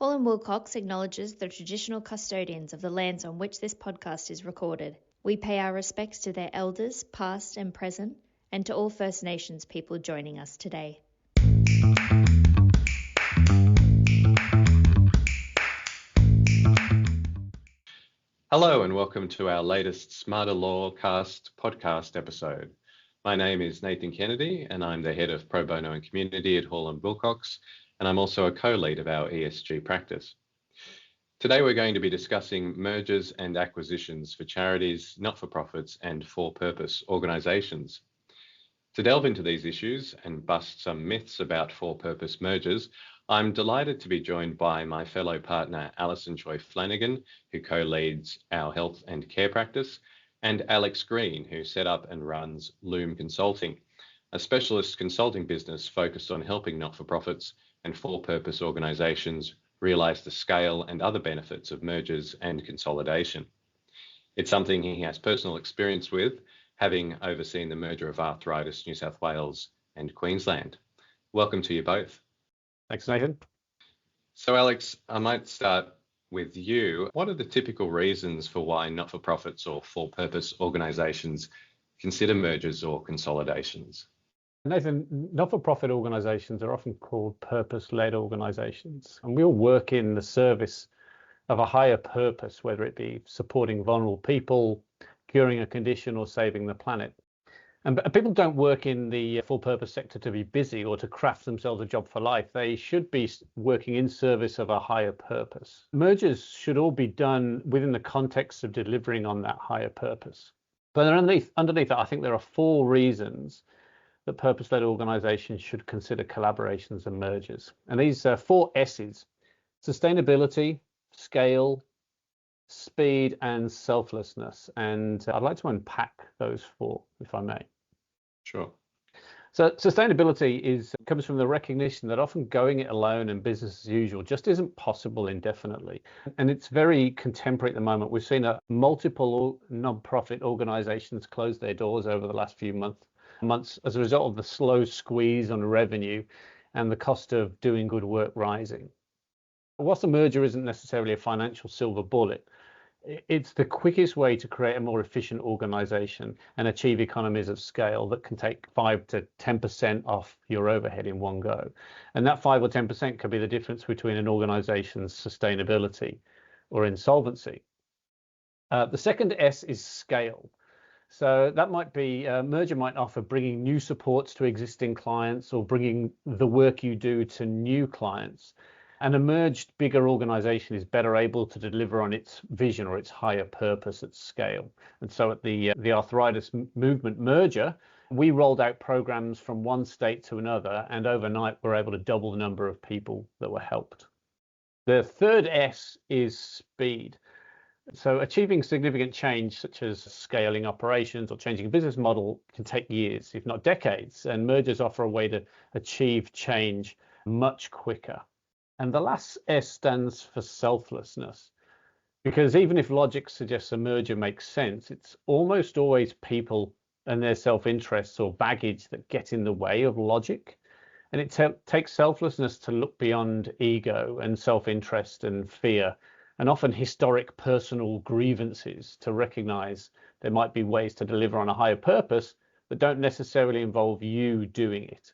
Hall & Wilcox acknowledges the traditional custodians of the lands on which this podcast is recorded. We pay our respects to their elders, past and present, and to all First Nations people joining us today. Hello and welcome to our latest Smarter Lawcast podcast episode. My name is Nathan Kennedy and I'm the head of Pro Bono and Community at Hall & Wilcox, and I'm also a co-lead of our ESG practice. Today we're going to be discussing mergers and acquisitions for charities, not-for-profits and for-purpose organisations. To delve into these issues and bust some myths about for-purpose mergers, I'm delighted to be joined by my fellow partner Alison Choi Flanagan, who co-leads our health and care practice, and Alex Green, who set up and runs Loom Consulting, a specialist consulting business focused on helping not-for-profits and for-purpose organisations realise the scale and other benefits of mergers and consolidation. It's something he has personal experience with, having overseen the merger of Arthritis New South Wales and Queensland. Welcome to you both. Thanks, Nathan. So Alex, I might start with you. What are the typical reasons for why not-for-profits or for-purpose organisations consider mergers or consolidations? Nathan, not-for-profit organisations are often called purpose-led organisations, and we all work in the service of a higher purpose, whether it be supporting vulnerable people, curing a condition, or saving the planet. And people don't work in the full-purpose sector to be busy or to craft themselves a job for life. They should be working in service of a higher purpose. Mergers should all be done within the context of delivering on that higher purpose. But underneath that, I think there are four reasons that purpose-led organisations should consider collaborations and mergers. And these four S's: sustainability, scale, speed, and selflessness. And I'd like to unpack those four, if I may. Sure. So sustainability comes from the recognition that often going it alone and business as usual just isn't possible indefinitely. And it's very contemporary at the moment. We've seen multiple non-profit organisations close their doors over the last few months as a result of the slow squeeze on revenue and the cost of doing good work rising. Whilst a merger isn't necessarily a financial silver bullet, it's the quickest way to create a more efficient organisation and achieve economies of scale that can take 5 to 10% off your overhead in one go. And that 5 or 10% could be the difference between an organisation's sustainability or insolvency. The second S is scale. So that might be, merger might offer bringing new supports to existing clients or bringing the work you do to new clients. An emerged bigger organisation is better able to deliver on its vision or its higher purpose at scale. And so at the Arthritis Movement merger, we rolled out programs from one state to another, and overnight we're able to double the number of people that were helped. The third S is speed. So achieving significant change, such as scaling operations or changing a business model, can take years, if not decades, and mergers offer a way to achieve change much quicker. And the last S stands for selflessness, because even if logic suggests a merger makes sense, it's almost always people and their self-interests or baggage that get in the way of logic. And it takes selflessness to look beyond ego and self-interest and fear, and often historic personal grievances, to recognize there might be ways to deliver on a higher purpose that don't necessarily involve you doing it.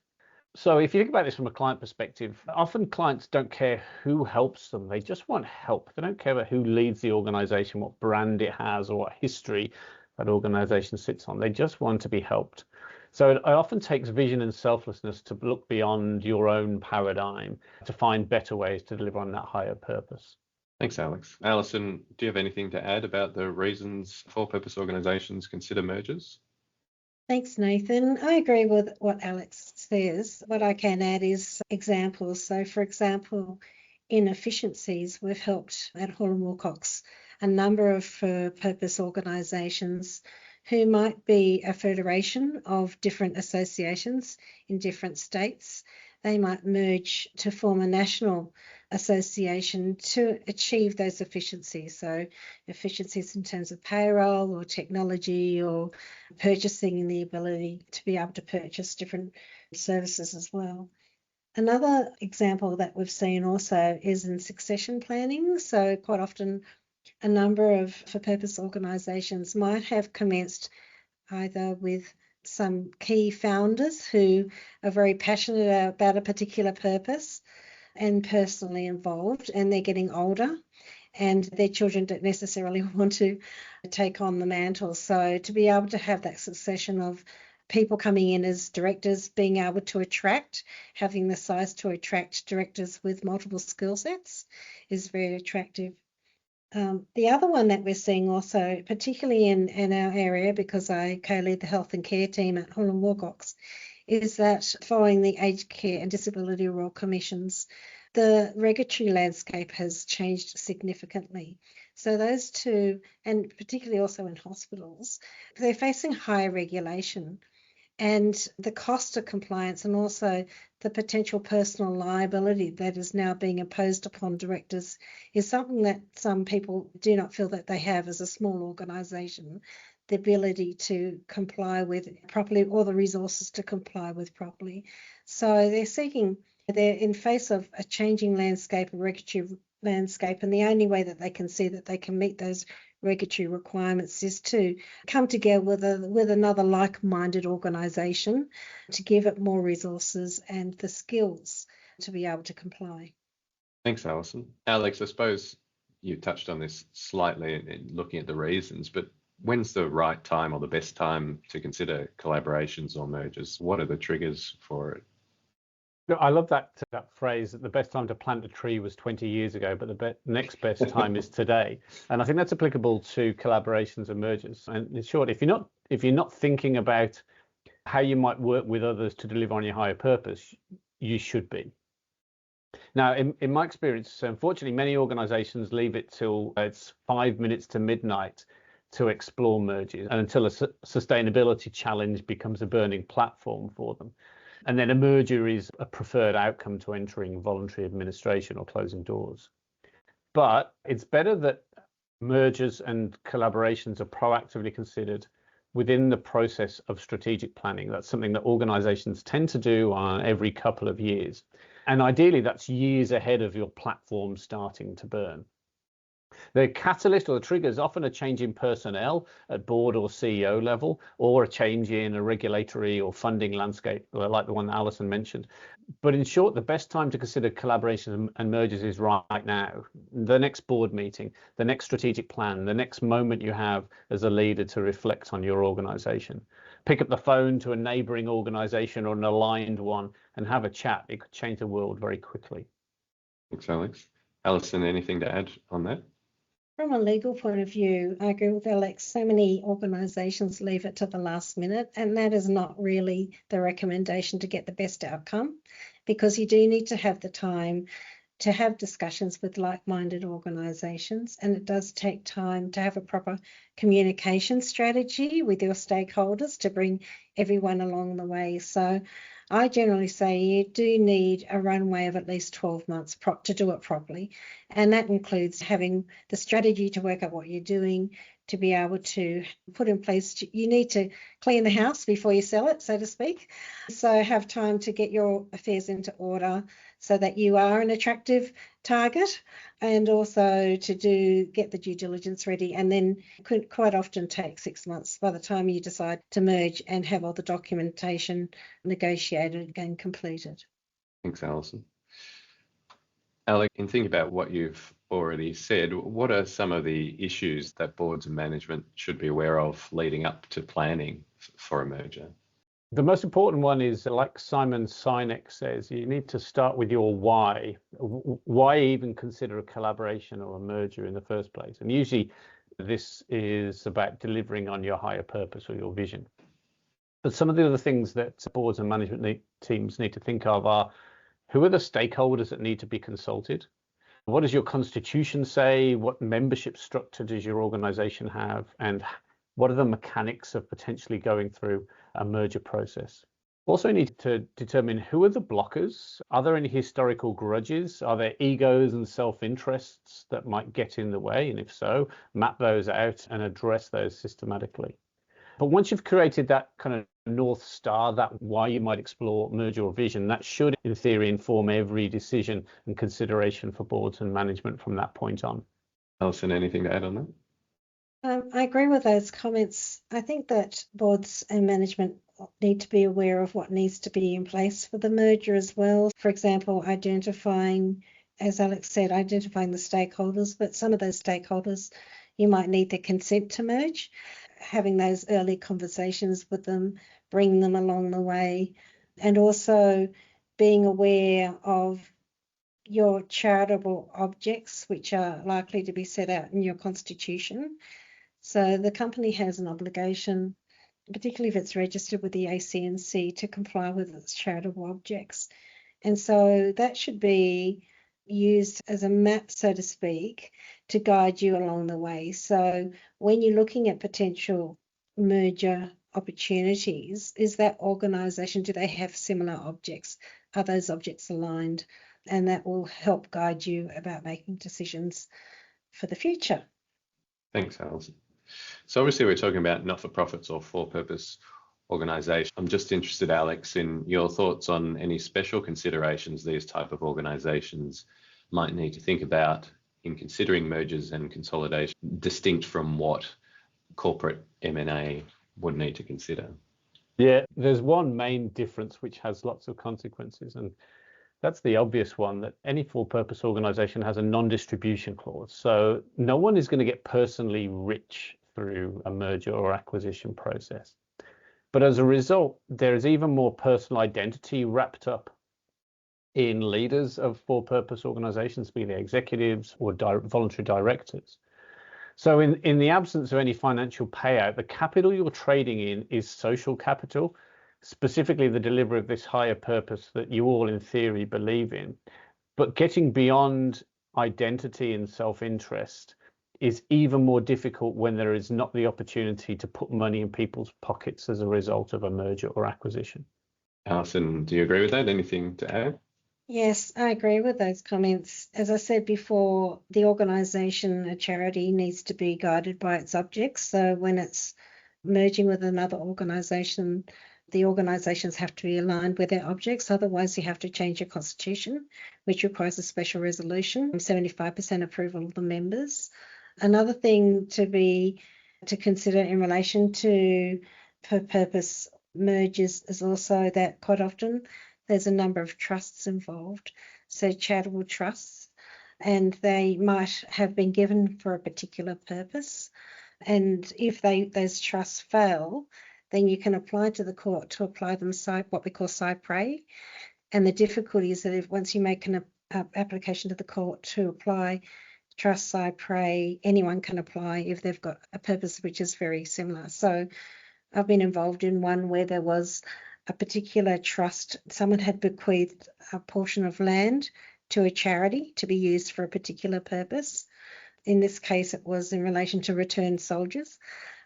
So if you think about this from a client perspective, often clients don't care who helps them. They just want help. They don't care about who leads the organization, what brand it has, or what history that organization sits on. They just want to be helped. So it often takes vision and selflessness to look beyond your own paradigm to find better ways to deliver on that higher purpose. Thanks, Alex. Alison, do you have anything to add about the reasons for-purpose organisations consider mergers? Thanks, Nathan. I agree with what Alex says. What I can add is examples. So, for example, in efficiencies, we've helped at Hall & Wilcox a number of purpose organisations who might be a federation of different associations in different states. They might merge to form a national association to achieve those efficiencies. So efficiencies in terms of payroll or technology or purchasing, and the ability to be able to purchase different services as well. Another example that we've seen also is in succession planning. So quite often a number of for-purpose organisations might have commenced either with some key founders who are very passionate about a particular purpose and personally involved, and they're getting older and their children don't necessarily want to take on the mantle. So to be able to have that succession of people coming in as directors, being able to attract, having the size to attract directors with multiple skill sets is very attractive. The other one that we're seeing also, particularly in our area, because I co-lead the health and care team at Hull and Wilcox, is that following the Aged Care and Disability Royal Commissions, the regulatory landscape has changed significantly. So those two, and particularly also in hospitals, they're facing higher regulation. And the cost of compliance and also the potential personal liability that is now being imposed upon directors is something that some people do not feel that they have as a small organisation, the ability to comply with properly or the resources to comply with properly. So they're in face of a changing landscape, a regulatory landscape, and the only way that they can see that they can meet those regulatory requirements is to come together with another like-minded organisation to give it more resources and the skills to be able to comply. Thanks, Alison. Alex, I suppose you touched on this slightly in looking at the reasons, but when's the right time or the best time to consider collaborations or mergers? What are the triggers for it? I love that phrase that the best time to plant a tree was 20 years ago, but the next best time is today. And I think that's applicable to collaborations and mergers. And in short, if you're not thinking about how you might work with others to deliver on your higher purpose, you should be. Now, in my experience, unfortunately, many organizations leave it till it's 5 minutes to midnight to explore mergers and until a sustainability challenge becomes a burning platform for them. And then a merger is a preferred outcome to entering voluntary administration or closing doors. But it's better that mergers and collaborations are proactively considered within the process of strategic planning. That's something that organizations tend to do on every couple of years. And ideally, that's years ahead of your platform starting to burn. The catalyst or the trigger is often a change in personnel at board or CEO level, or a change in a regulatory or funding landscape, like the one that Alison mentioned. But in short, the best time to consider collaborations and mergers is right now. The next board meeting, the next strategic plan, the next moment you have as a leader to reflect on your organization. Pick up the phone to a neighboring organization or an aligned one and have a chat. It could change the world very quickly. Thanks, Alex. Alison, anything to add on that? From a legal point of view, I agree with Alex. So many organisations leave it to the last minute, and that is not really the recommendation to get the best outcome, because you do need to have the time to have discussions with like-minded organisations, and it does take time to have a proper communication strategy with your stakeholders to bring everyone along the way. So I generally say you do need a runway of at least 12 months to do it properly. And that includes having the strategy to work out what you're doing, to be able to put in place. You need to clean the house before you sell it, so to speak. So have time to get your affairs into order so that you are an attractive target, and also to get the due diligence ready, and then could quite often take 6 months by the time you decide to merge and have all the documentation negotiated and completed. Thanks, Alison. Alex, in thinking about what you've already said, what are some of the issues that boards and management should be aware of leading up to planning for a merger? The most important one is, like Simon Sinek says, you need to start with your why. Why even consider a collaboration or a merger in the first place? And usually this is about delivering on your higher purpose or your vision. But some of the other things that boards and management teams need to think of are, who are the stakeholders that need to be consulted? What does your constitution say? What membership structure does your organization have? And what are the mechanics of potentially going through a merger process? Also need to determine, who are the blockers? Are there any historical grudges? Are there egos and self-interests that might get in the way? And if so, map those out and address those systematically. But once you've created that kind of North Star, that why you might explore merger or vision, that should, in theory, inform every decision and consideration for boards and management from that point on. Alison, anything to add on that? I agree with those comments. I think that boards and management need to be aware of what needs to be in place for the merger as well. For example, identifying, as Alex said, identifying the stakeholders, but some of those stakeholders, you might need their consent to merge, having those early conversations with them, bringing them along the way, and also being aware of your charitable objects, which are likely to be set out in your constitution. So the company has an obligation, particularly if it's registered with the ACNC, to comply with its charitable objects. And so that should be used as a map, so to speak, to guide you along the way. So when you're looking at potential merger opportunities, is that organisation, do they have similar objects? Are those objects aligned? And that will help guide you about making decisions for the future. Thanks, Alison. So obviously we're talking about not-for-profits or for-purpose organisations. I'm just interested, Alex, in your thoughts on any special considerations these type of organisations might need to think about in considering mergers and consolidation, distinct from what corporate M&A would need to consider. Yeah, there's one main difference which has lots of consequences, and that's the obvious one, that any for-purpose organisation has a non-distribution clause. So no one is going to get personally rich through a merger or acquisition process. But as a result, there is even more personal identity wrapped up in leaders of for-purpose organisations, be they executives or voluntary directors. So in the absence of any financial payout, the capital you're trading in is social capital, specifically the delivery of this higher purpose that you all in theory believe in. But getting beyond identity and self-interest is even more difficult when there is not the opportunity to put money in people's pockets as a result of a merger or acquisition. Alison, do you agree with that? Anything to add? Yes, I agree with those comments. As I said before, the organisation, a charity, needs to be guided by its objects. So when it's merging with another organisation, the organisations have to be aligned with their objects. Otherwise, you have to change your constitution, which requires a special resolution, 75% approval of the members. Another thing to consider in relation to for-purpose mergers is also that quite often there's a number of trusts involved, so charitable trusts, and they might have been given for a particular purpose. And if those trusts fail, then you can apply to the court to apply them what we call cypre. And the difficulty is that if once you make an application to the court to apply trust cypre, anyone can apply if they've got a purpose which is very similar. So I've been involved in one where there was a particular trust. Someone had bequeathed a portion of land to a charity to be used for a particular purpose. In this case, it was in relation to returned soldiers,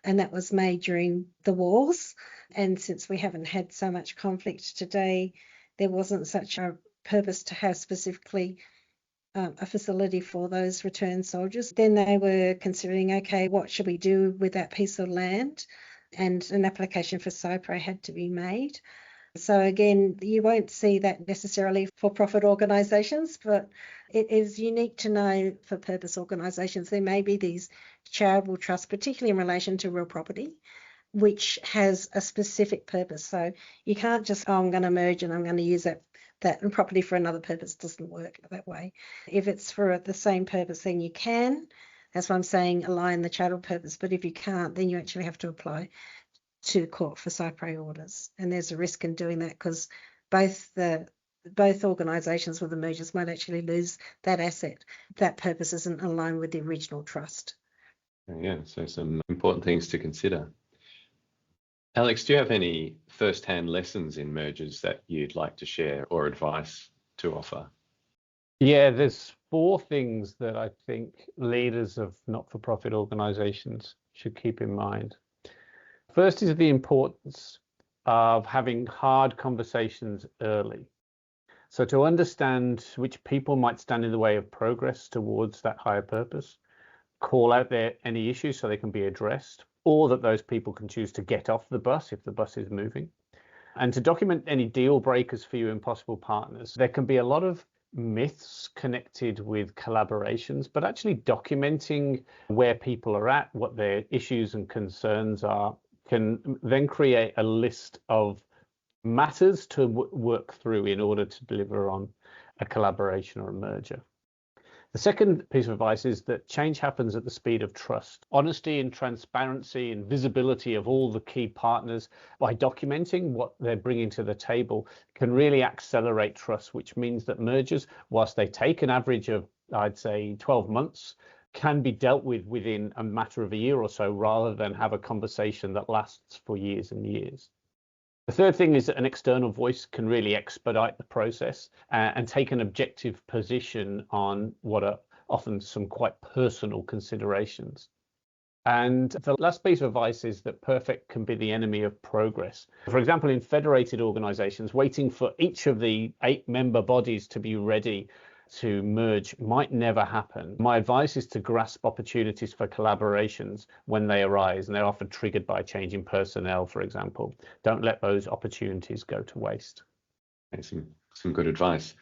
and that was made during the wars. And since we haven't had so much conflict today, there wasn't such a purpose to have specifically a facility for those returned soldiers. Then they were considering, okay, what should we do with that piece of land? And an application for cypre had to be made. So again, you won't see that necessarily for profit organisations, but it is unique to know for purpose organisations. There may be these charitable trusts, particularly in relation to real property, which has a specific purpose. So you can't just, I'm going to merge and I'm going to use that property for another purpose. It doesn't work that way. If it's for the same purpose, then you can. That's why I'm saying align the charitable purpose. But if you can't, then you actually have to apply to court for cypre orders. And there's a risk in doing that because both organisations with the mergers might actually lose that asset. That purpose isn't aligned with the original trust. Yeah, so some important things to consider. Alex, do you have any first-hand lessons in mergers that you'd like to share or advice to offer? Yeah, there's 4 things that I think leaders of not-for-profit organisations should keep in mind. First is the importance of having hard conversations early. So to understand which people might stand in the way of progress towards that higher purpose, call out any issues so they can be addressed, or that those people can choose to get off the bus if the bus is moving. And to document any deal breakers for you and possible partners, there can be a lot of myths connected with collaborations, but actually documenting where people are at, what their issues and concerns are, can then create a list of matters to work through in order to deliver on a collaboration or a merger. The second piece of advice is that change happens at the speed of trust. Honesty and transparency and visibility of all the key partners by documenting what they're bringing to the table can really accelerate trust, which means that mergers, whilst they take an average of, I'd say, 12 months, can be dealt with within a matter of a year or so, rather than have a conversation that lasts for years and years. The third thing is that an external voice can really expedite the process and take an objective position on what are often some quite personal considerations. And the last piece of advice is that perfect can be the enemy of progress. For example, in federated organizations, waiting for each of the 8 member bodies to be ready to merge might never happen. My advice is to grasp opportunities for collaborations when they arise, and they're often triggered by change in personnel, for example. Don't let those opportunities go to waste. Some good advice.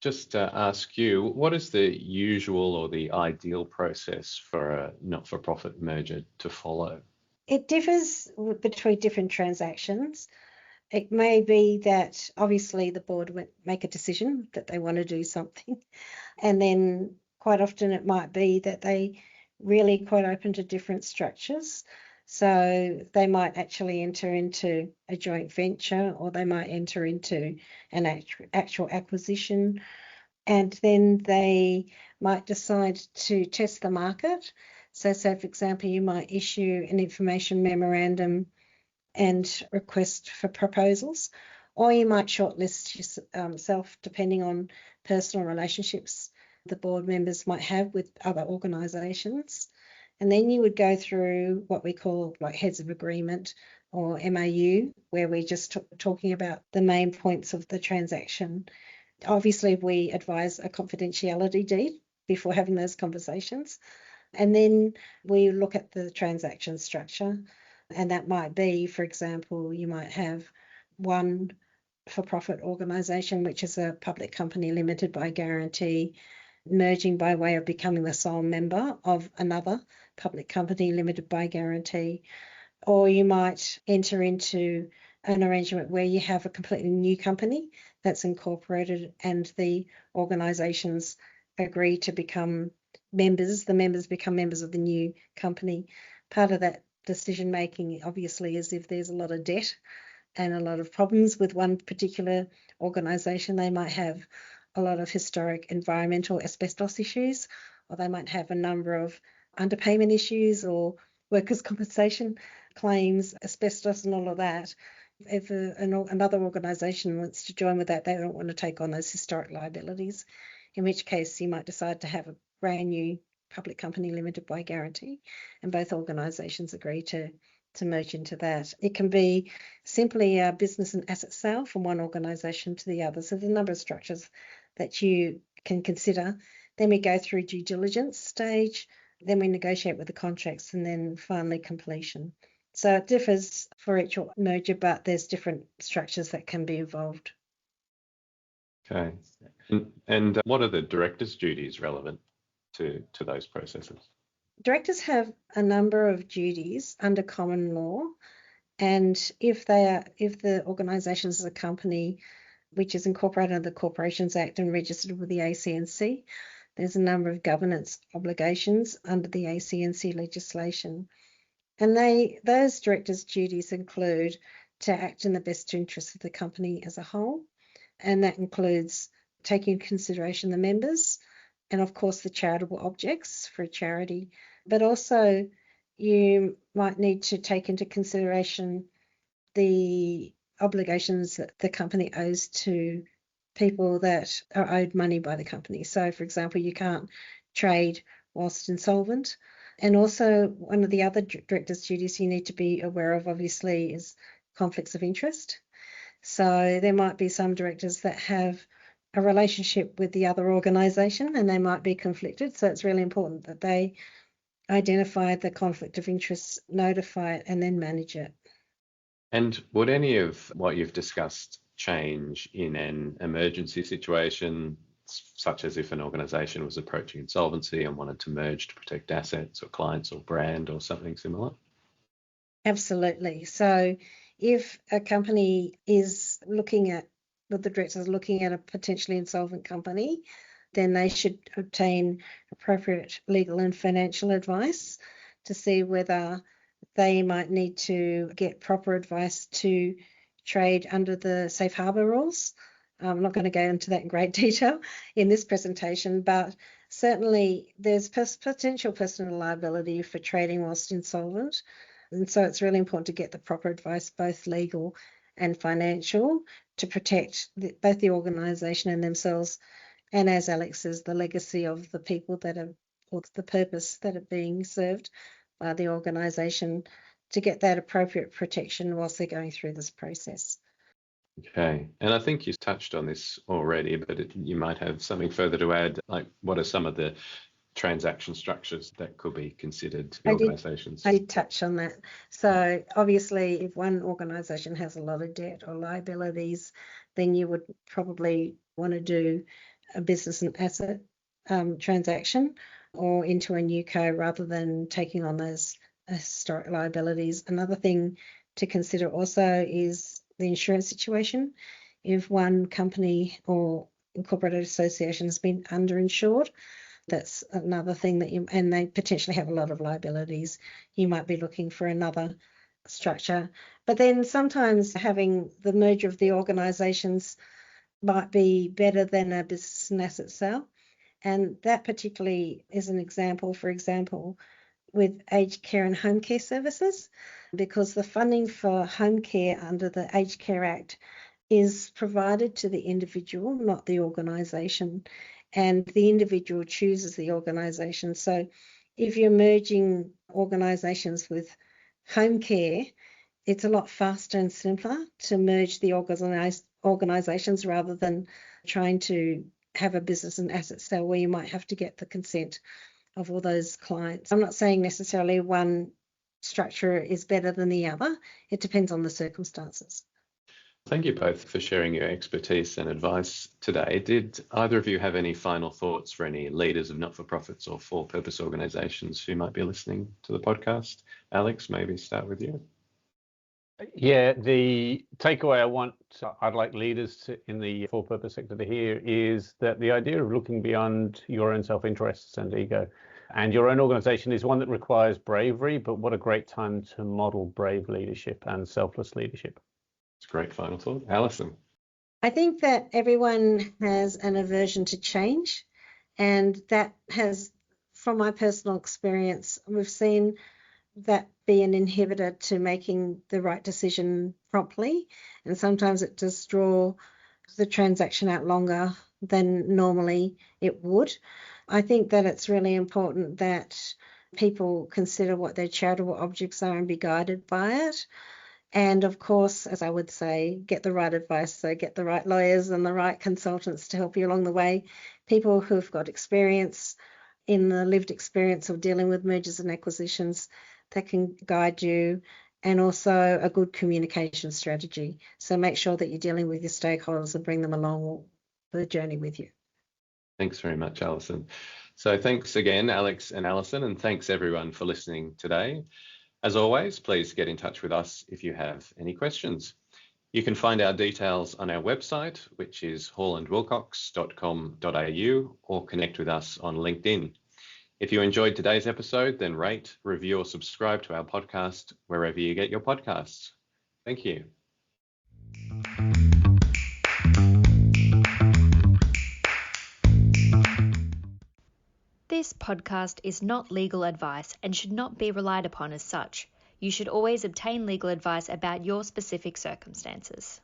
Just to ask you, what is the usual or the ideal process for a not-for-profit merger to follow? It differs between different transactions. It may be that obviously the board would make a decision that they want to do something, and then quite often it might be that they really quite open to different structures. So they might actually enter into a joint venture, or they might enter into an actual acquisition, and then they might decide to test the market. So for example, you might issue an information memorandum and request for proposals, or you might shortlist yourself depending on personal relationships the board members might have with other organisations. And then you would go through what we call like heads of agreement, or MAU, where we're just talking about the main points of the transaction. Obviously, we advise a confidentiality deed before having those conversations. And then we look at the transaction structure. And that might be, for example, you might have one for-profit organisation, which is a public company limited by guarantee, merging by way of becoming the sole member of another public company limited by guarantee. Or you might enter into an arrangement where you have a completely new company that's incorporated and the organisations agree to become members. The members become members of the new company. Part of that decision making obviously is if there's a lot of debt and a lot of problems with one particular organisation. They might have a lot of historic environmental asbestos issues, or they might have a number of underpayment issues or workers' compensation claims, asbestos and all of that. If another organisation wants to join with that, they don't want to take on those historic liabilities, in which case you might decide to have a brand new public company limited by guarantee, and both organisations agree to merge into that. It can be simply a business and asset sale from one organisation to the other. So there's a number of structures that you can consider. Then we go through due diligence stage, then we negotiate with the contracts, and then finally completion. So it differs for each merger, but there's different structures that can be involved. Okay. And what are the directors' duties relevant to those processes? Directors have a number of duties under common law, and if the organisation is a company which is incorporated under the Corporations Act and registered with the ACNC, there's a number of governance obligations under the ACNC legislation. And those directors' duties include to act in the best interest of the company as a whole, and that includes taking into consideration the members and, of course, the charitable objects for a charity. But also you might need to take into consideration the obligations that the company owes to people that are owed money by the company. So, for example, you can't trade whilst insolvent. And also one of the other directors' duties you need to be aware of, obviously, is conflicts of interest. So there might be some directors that have a relationship with the other organisation and they might be conflicted. So it's really important that they identify the conflict of interest, notify it, and then manage it. And would any of what you've discussed change in an emergency situation, such as if an organisation was approaching insolvency and wanted to merge to protect assets or clients or brand or something similar? Absolutely. So if a company is looking at, the directors are looking at a potentially insolvent company, then they should obtain appropriate legal and financial advice to see whether they might need to get proper advice to trade under the safe harbour rules. I'm not going to go into that in great detail in this presentation, but certainly there's potential personal liability for trading whilst insolvent. And so it's really important to get the proper advice, both legal and financial, to protect both the organisation and themselves. And as Alex says, the legacy of the people that are, or the purpose that are being served by the organisation, to get that appropriate protection whilst they're going through this process. Okay. And I think you touched on this already, but you might have something further to add, like what are some of the transaction structures that could be considered for organisations? I did touch on that. So obviously, if one organisation has a lot of debt or liabilities, then you would probably want to do a business and asset transaction or into a new co rather than taking on those historic liabilities. Another thing to consider also is the insurance situation. If one company or incorporated association has been underinsured, that's another thing that and they potentially have a lot of liabilities, you might be looking for another structure. But then sometimes having the merger of the organisations might be better than a business and asset sale. And that particularly is an example, for example, with aged care and home care services, because the funding for home care under the Aged Care Act is provided to the individual, not the organisation, and the individual chooses the organisation. So if you're merging organisations with home care, it's a lot faster and simpler to merge the organisations rather than trying to have a business and asset sale where you might have to get the consent of all those clients. I'm not saying necessarily one structure is better than the other. It depends on the circumstances. Thank you both for sharing your expertise and advice today. Did either of you have any final thoughts for any leaders of not-for-profits or for-purpose organisations who might be listening to the podcast? Alex, maybe start with you. Yeah, the takeaway I'd like leaders in the for-purpose sector to hear is that the idea of looking beyond your own self-interests and ego and your own organisation is one that requires bravery, but what a great time to model brave leadership and selfless leadership. It's a great final thought. Alison? I think that everyone has an aversion to change, and that has, from my personal experience, we've seen that be an inhibitor to making the right decision promptly, and sometimes it does draw the transaction out longer than normally it would. I think that it's really important that people consider what their charitable objects are and be guided by it. And of course, as I would say, get the right advice. So get the right lawyers and the right consultants to help you along the way. People who've got experience in the lived experience of dealing with mergers and acquisitions that can guide you, and also a good communication strategy. So make sure that you're dealing with your stakeholders and bring them along the journey with you. Thanks very much, Alison. So thanks again, Alex and Alison, and thanks everyone for listening today. As always, please get in touch with us if you have any questions. You can find our details on our website, which is hallandwilcox.com.au, or connect with us on LinkedIn. If you enjoyed today's episode, then rate, review, or subscribe to our podcast wherever you get your podcasts. Thank you. This podcast is not legal advice and should not be relied upon as such. You should always obtain legal advice about your specific circumstances.